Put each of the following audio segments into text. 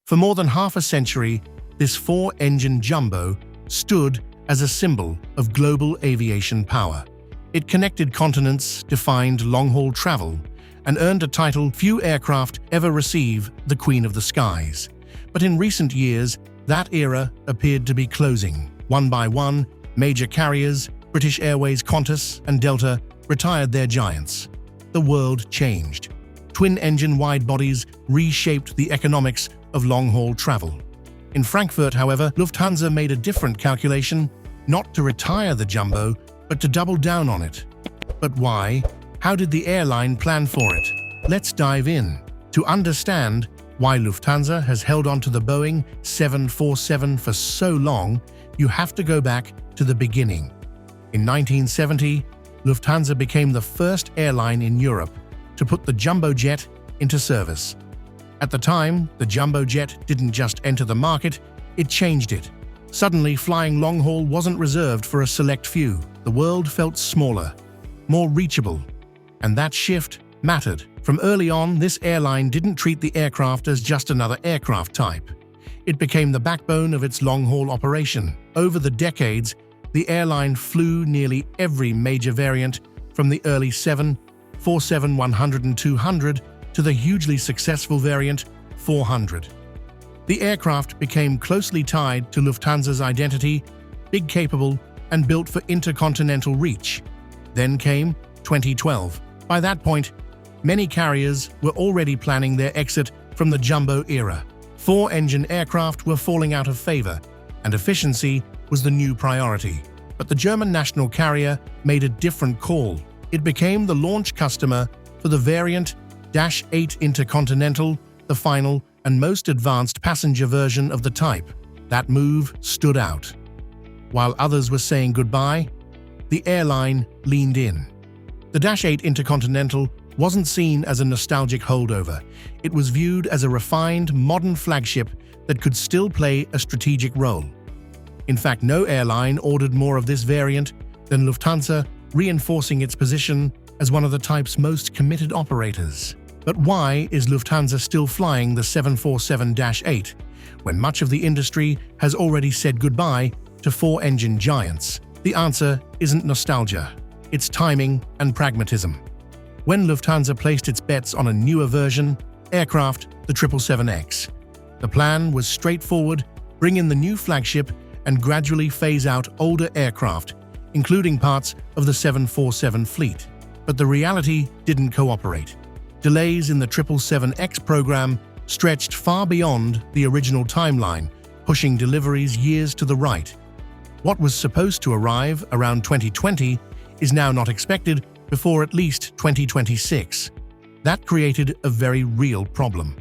For more than half a century, this four-engine jumbo stood as a symbol of global aviation power. It connected continents, defined long-haul travel, and earned a title few aircraft ever receive, the Queen of the Skies. But in recent years, that era appeared to be closing. One by one, major carriers, British Airways, Qantas, and Delta, retired their giants. The world changed. Twin-engine wide-bodies reshaped the economics of long-haul travel. In Frankfurt, however, Lufthansa made a different calculation, not to retire the jumbo, but to double down on it. But why? How did the airline plan for it? Let's dive in. To understand why Lufthansa has held on to the Boeing 747 for so long, you have to go back to the beginning. In 1970, Lufthansa became the first airline in Europe to put the jumbo jet into service. At the time, the jumbo jet didn't just enter the market, it changed it. Suddenly, flying long-haul wasn't reserved for a select few. The world felt smaller, more reachable, and that shift mattered. From early on, this airline didn't treat the aircraft as just another aircraft type. It became the backbone of its long-haul operation. Over the decades, the airline flew nearly every major variant, from the early 747-100 and 200 to the hugely successful variant 400. The aircraft became closely tied to Lufthansa's identity, big, capable, and built for intercontinental reach. Then came 2012. By that point, many carriers were already planning their exit from the jumbo era. Four-engine aircraft were falling out of favor, and efficiency was the new priority. But the German national carrier made a different call. It became the launch customer for the variant -8 Intercontinental, the final and most advanced passenger version of the type. That move stood out. While others were saying goodbye, the airline leaned in. The -8 Intercontinental wasn't seen as a nostalgic holdover. It was viewed as a refined, modern flagship that could still play a strategic role. In fact, no airline ordered more of this variant than Lufthansa, reinforcing its position as one of the type's most committed operators. But why is Lufthansa still flying the 747-8 when much of the industry has already said goodbye to four-engine giants? The answer isn't nostalgia, it's timing and pragmatism. When Lufthansa placed its bets on a newer version, aircraft, the 777X, the plan was straightforward: bring in the new flagship and gradually phase out older aircraft, including parts of the 747 fleet. But the reality didn't cooperate. Delays in the 777X program stretched far beyond the original timeline, pushing deliveries years to the right. What was supposed to arrive around 2020 is now not expected before at least 2026. That created a very real problem.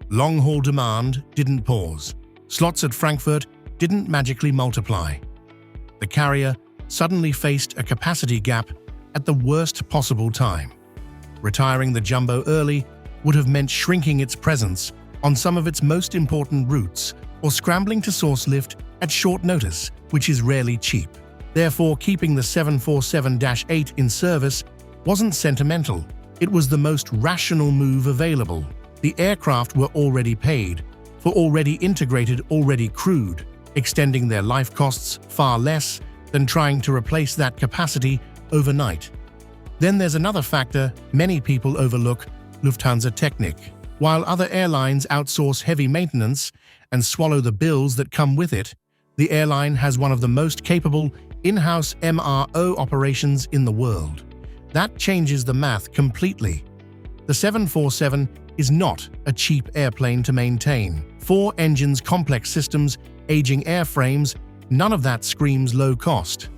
Long-haul demand didn't pause. Slots at Frankfurt didn't magically multiply. The carrier suddenly faced a capacity gap at the worst possible time. Retiring the jumbo early would have meant shrinking its presence on some of its most important routes or scrambling to source lift at short notice, which is rarely cheap. Therefore, keeping the 747-8 in service wasn't sentimental. It was the most rational move available. The aircraft were already paid for, already integrated, already crewed, extending their life costs far less than trying to replace that capacity overnight. Then there's another factor many people overlook: Lufthansa Technik. While other airlines outsource heavy maintenance and swallow the bills that come with it, the airline has one of the most capable in-house MRO operations in the world. That changes the math completely. The 747 is not a cheap airplane to maintain. Four engines, complex systems, aging airframes, none of that screams low cost.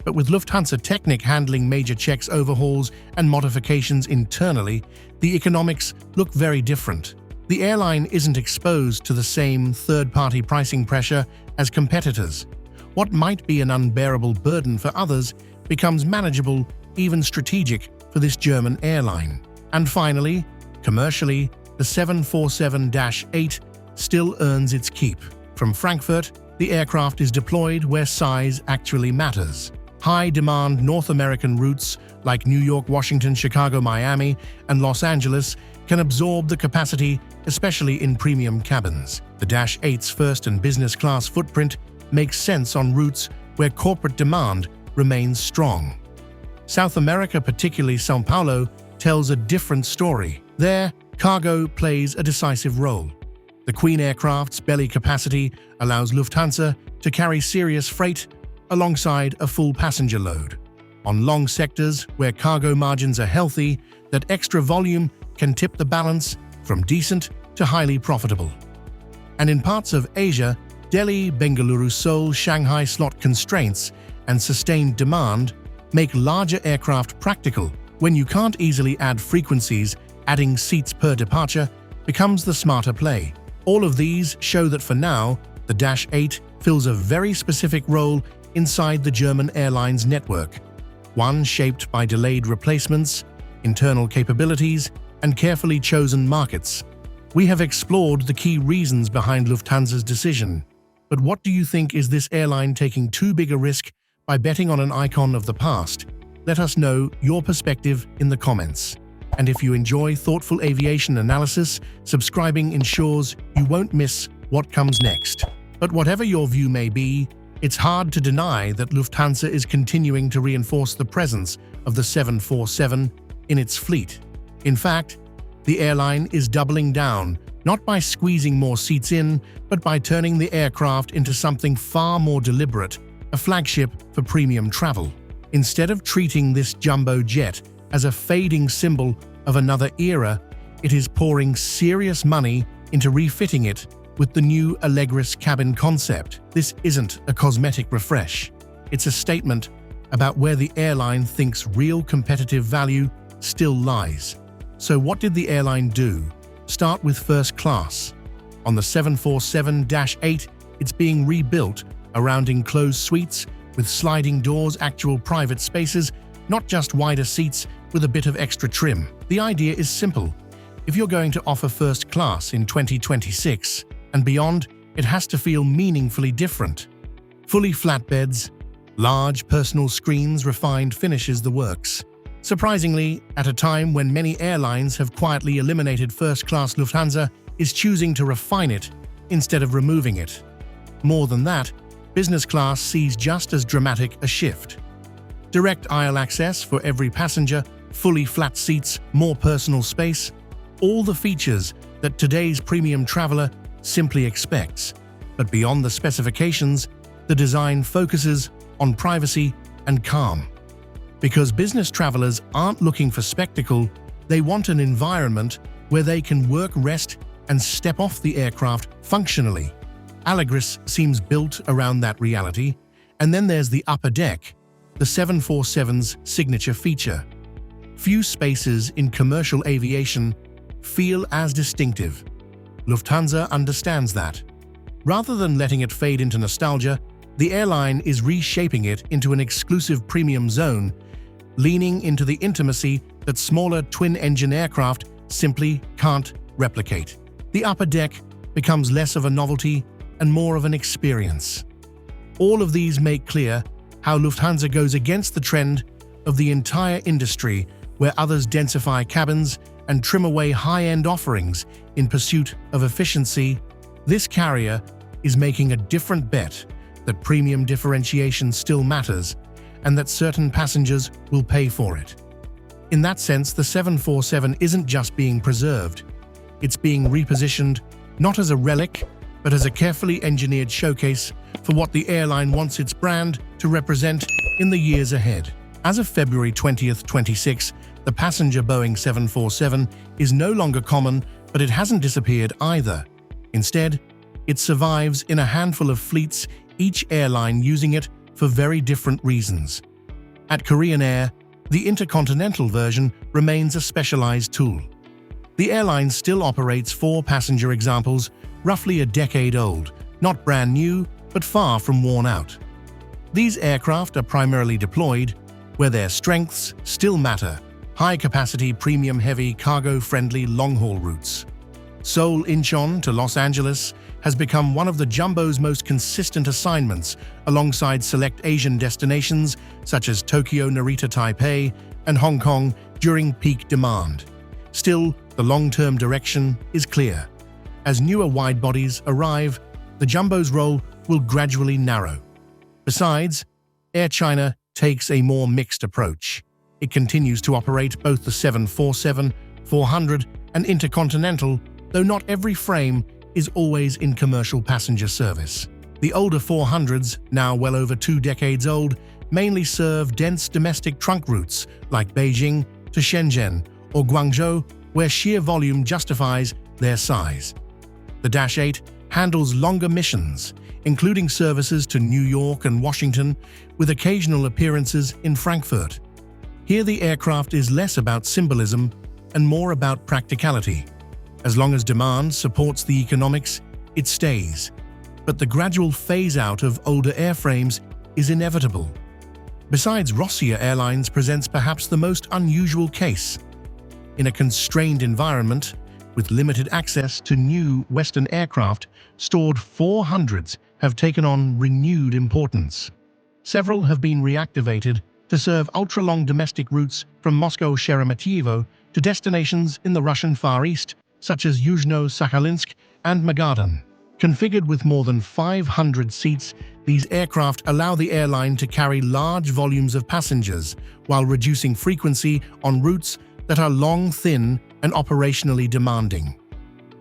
But with Lufthansa Technik handling major checks, overhauls, and modifications internally, the economics look very different. The airline isn't exposed to the same third-party pricing pressure as competitors. What might be an unbearable burden for others becomes manageable, even strategic, for this German airline. And finally, commercially, the 747-8 still earns its keep. From Frankfurt, the aircraft is deployed where size actually matters. High-demand North American routes like New York, Washington, Chicago, Miami, and Los Angeles can absorb the capacity, especially in premium cabins. The Dash 8's first and business class footprint makes sense on routes where corporate demand remains strong. South America, particularly São Paulo, tells a different story. There, cargo plays a decisive role. The Queen aircraft's belly capacity allows Lufthansa to carry serious freight alongside a full passenger load. On long sectors where cargo margins are healthy, that extra volume can tip the balance from decent to highly profitable. And in parts of Asia, Delhi, Bengaluru, Seoul, Shanghai slot constraints and sustained demand make larger aircraft practical. When you can't easily add frequencies, adding seats per departure becomes the smarter play. All of these show that for now, the Dash 8 fills a very specific role inside the German airlines network, one shaped by delayed replacements, internal capabilities, and carefully chosen markets. We have explored the key reasons behind Lufthansa's decision. But what do you think? Is this airline taking too big a risk by betting on an icon of the past? Let us know your perspective in the comments. And if you enjoy thoughtful aviation analysis, subscribing ensures you won't miss what comes next. But whatever your view may be, it's hard to deny that Lufthansa is continuing to reinforce the presence of the 747 in its fleet. In fact, the airline is doubling down, not by squeezing more seats in, but by turning the aircraft into something far more deliberate, a flagship for premium travel. Instead of treating this jumbo jet as a fading symbol of another era, it is pouring serious money into refitting it with the new Allegris cabin concept. This isn't a cosmetic refresh. It's a statement about where the airline thinks real competitive value still lies. So what did the airline do? Start with first class. On the 747-8, it's being rebuilt around enclosed suites with sliding doors, actual private spaces, not just wider seats with a bit of extra trim. The idea is simple. If you're going to offer first class in 2026 and beyond, it has to feel meaningfully different. Fully flat beds, large personal screens, refined finishes, the works. Surprisingly, at a time when many airlines have quietly eliminated first class, Lufthansa is choosing to refine it instead of removing it. More than that, business class sees just as dramatic a shift. Direct aisle access for every passenger, fully flat seats, more personal space, all the features that today's premium traveler simply expects. But beyond the specifications, the design focuses on privacy and calm. Because business travelers aren't looking for spectacle, they want an environment where they can work, rest, and step off the aircraft functionally. Allegris seems built around that reality. And then there's the upper deck, the 747's signature feature. Few spaces in commercial aviation feel as distinctive. Lufthansa understands that. Rather than letting it fade into nostalgia, the airline is reshaping it into an exclusive premium zone, leaning into the intimacy that smaller twin-engine aircraft simply can't replicate. The upper deck becomes less of a novelty and more of an experience. All of these make clear how Lufthansa goes against the trend of the entire industry, where others densify cabins and trim away high-end offerings in pursuit of efficiency. This carrier is making a different bet that premium differentiation still matters and that certain passengers will pay for it. In that sense, the 747 isn't just being preserved. It's being repositioned not as a relic, but as a carefully engineered showcase for what the airline wants its brand to represent in the years ahead. As of February 20th, 26, the passenger Boeing 747 is no longer common, but it hasn't disappeared either. Instead, it survives in a handful of fleets, each airline using it for very different reasons. At Korean Air, the intercontinental version remains a specialized tool. The airline still operates 4 passenger examples, roughly a decade old, not brand new, but far from worn out. These aircraft are primarily deployed where their strengths still matter: high-capacity, premium-heavy, cargo-friendly long-haul routes. Seoul-Incheon to Los Angeles has become one of the jumbo's most consistent assignments, alongside select Asian destinations such as Tokyo, Narita, Taipei, and Hong Kong during peak demand. Still, the long-term direction is clear. As newer widebodies arrive, the jumbo's role will gradually narrow. Besides, Air China takes a more mixed approach. It continues to operate both the 747-400 and Intercontinental, though not every frame is always in commercial passenger service. The older 400s, now well over 2 decades old, mainly serve dense domestic trunk routes like Beijing to Shenzhen or Guangzhou, where sheer volume justifies their size. The Dash 8 handles longer missions, including services to New York and Washington, with occasional appearances in Frankfurt. Here the aircraft is less about symbolism and more about practicality. As long as demand supports the economics, it stays. But the gradual phase-out of older airframes is inevitable. Besides, Russia Airlines presents perhaps the most unusual case. In a constrained environment, with limited access to new Western aircraft, stored 400s have taken on renewed importance. Several have been reactivated to serve ultra-long domestic routes from Moscow-Sheremetyevo to destinations in the Russian Far East, such as Yuzhno-Sakhalinsk and Magadan. Configured with more than 500 seats, these aircraft allow the airline to carry large volumes of passengers while reducing frequency on routes that are long, thin, and operationally demanding.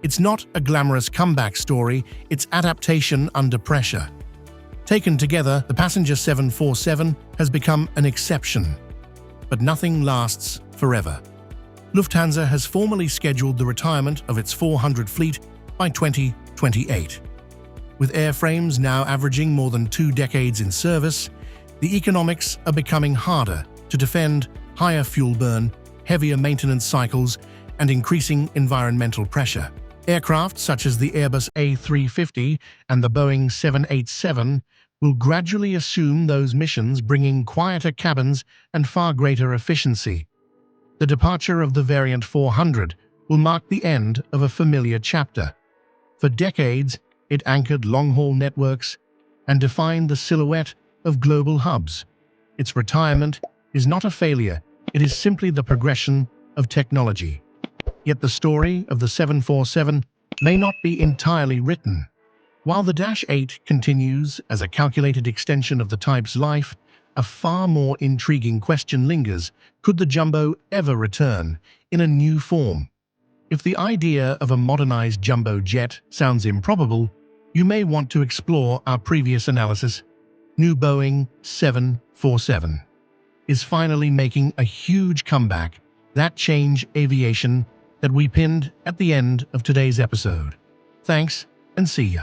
It's not a glamorous comeback story, it's adaptation under pressure. Taken together, the passenger 747 has become an exception. But nothing lasts forever. Lufthansa has formally scheduled the retirement of its 400 fleet by 2028. With airframes now averaging more than 2 decades in service, the economics are becoming harder to defend: higher fuel burn, heavier maintenance cycles, and increasing environmental pressure. Aircraft such as the Airbus A350 and the Boeing 787 will gradually assume those missions, bringing quieter cabins and far greater efficiency. The departure of the variant 400 will mark the end of a familiar chapter. For decades, it anchored long-haul networks and defined the silhouette of global hubs. Its retirement is not a failure, it is simply the progression of technology. Yet the story of the 747 may not be entirely written. While the Dash 8 continues as a calculated extension of the type's life, a far more intriguing question lingers: could the jumbo ever return in a new form? If the idea of a modernized jumbo jet sounds improbable, you may want to explore our previous analysis. New Boeing 747 is finally making a huge comeback, that change aviation that we pinned at the end of today's episode. Thanks, and see ya.